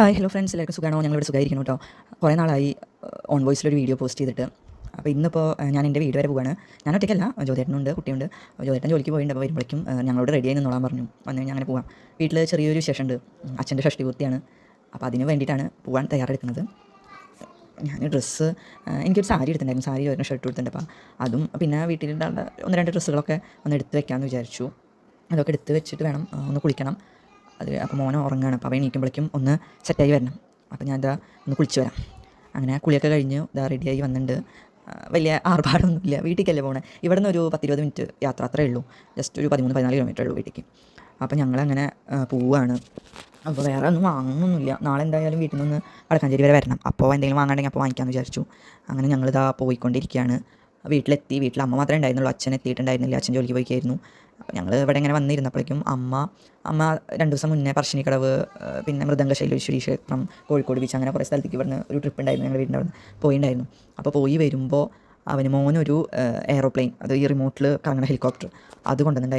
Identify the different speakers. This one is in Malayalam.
Speaker 1: ഹായ് ഹലോ ഫ്രണ്ട്സ്, എല്ലാവർക്കും സുഖമാണോ? ഞങ്ങളിവിടെ സുഖമായിരിക്കുന്നു കേട്ടോ. കുറേ നാളായി ഓൺ വോയിസിലൊരു വീഡിയോ പോസ്റ്റ് ചെയ്തിട്ട്. അപ്പോൾ ഇന്നിപ്പോൾ ഞാൻ എൻ്റെ വീട് വരെ പോവുകയാണ്. ഞാൻ ഒറ്റയ്ക്കല്ല, ജ്യോതിയേട്ടനുണ്ട്, കുട്ടിയുണ്ട്. ജ്യോതിയേട്ടൻ ജോലിക്ക് പോയിട്ടുണ്ട്. അപ്പോൾ വരുമ്പോഴേക്കും ഞങ്ങളോട് റെഡിയായി നിന്നോളാൻ പറഞ്ഞു. വന്നു കഴിഞ്ഞാൽ അങ്ങനെ പോവാം. വീട്ടിൽ ചെറിയൊരു വിശേഷമുണ്ട്. അച്ഛൻ്റെ ഷഷ്ടിപൂർത്തിയാണ്. അപ്പോൾ അതിന് വേണ്ടിയിട്ടാണ് പോകാൻ തയ്യാറെടുക്കുന്നത്. ഞാൻ ഡ്രസ്സ് എനിക്കൊരു സാരി എടുത്തിട്ടുണ്ടായിരുന്നു. സാരി ഒരു ഷർട്ട് എടുത്തിട്ടുണ്ട്. അപ്പോൾ അതും പിന്നെ വീട്ടിലുള്ള ഒന്ന് രണ്ട് ഡ്രസ്സുകളൊക്കെ ഒന്ന് എടുത്ത് വെക്കാമെന്ന് വിചാരിച്ചു. അതൊക്കെ എടുത്ത് വെച്ചിട്ട് വേണം ഒന്ന് കുളിക്കണം. അപ്പോൾ മോനെ ഉറങ്ങുകയാണ്. അപ്പോൾ അവൻ എണീക്കുമ്പോഴേക്കും ഒന്ന് സെറ്റായി വരണം. അപ്പോൾ ഞാൻ ഇതാ ഒന്ന് കുളിച്ച് വരാം. അങ്ങനെ കുളിയൊക്കെ കഴിഞ്ഞ് ഇതാ റെഡിയായി വന്നിട്ടുണ്ട്. വലിയ ആർഭാടമൊന്നുമില്ല. വീട്ടിലേക്കല്ലേ പോകണേ. ഇവിടെ നിന്ന് ഒരു 10-20 മിനിറ്റ് യാത്ര അത്രയേ ഉള്ളൂ. ജസ്റ്റ് ഒരു 13-14 കിലോമീറ്റർ ഉള്ളൂ വീട്ടിലേക്ക്. അപ്പോൾ ഞങ്ങളങ്ങനെ പോവുകയാണ്. അപ്പോൾ വേറെ ഒന്നും വാങ്ങുന്നൊന്നുമില്ല. നാളെ എന്തായാലും വീട്ടിൽ നിന്ന് വടക്കാഞ്ചേരി വരെ വരണം. അപ്പോൾ എന്തെങ്കിലും വാങ്ങണമെങ്കിൽ അപ്പോൾ വാങ്ങിക്കാമെന്ന് വിചാരിച്ചു. അങ്ങനെ ഞങ്ങളിതാ പോയിക്കൊണ്ടിരിക്കുകയാണ്. വീട്ടിലെത്തി. വീട്ടിൽ അമ്മ മാത്രമേ ഉണ്ടായിരുന്നുള്ളൂ. അച്ഛൻ എത്തിയിട്ടുണ്ടായിരുന്നില്ല. അച്ഛൻ ജോലിക്ക് പോയിക്കായിരുന്നു. അപ്പോൾ ഞങ്ങൾ ഇവിടെ ഇങ്ങനെ വന്നിരുന്നപ്പോഴേക്കും അമ്മ 2 ദിവസം മുന്നേ പറശ്ശിനിക്കടവ്, പിന്നെ മൃദംഗശൈലേശ്വരി ക്ഷേത്രം, കോഴിക്കോട് ബീച്ച്, അങ്ങനെ കുറേ സ്ഥലത്തേക്ക് ഇവിടുന്ന് ഒരു ട്രിപ്പ് ഉണ്ടായിരുന്നു. ഞങ്ങൾ വീടിൻ്റെ അവിടെ പോയിട്ടുണ്ടായിരുന്നു. അപ്പോൾ പോയി വരുമ്പോൾ മോനൊരു എയറോപ്ലെയിൻ, അത് ഈ റിമോട്ടിൽ കറങ്ങുന്ന ഹെലികോപ്റ്റർ, അത് കൊണ്ടുവന്നിട്ടുണ്ടായിരുന്നു.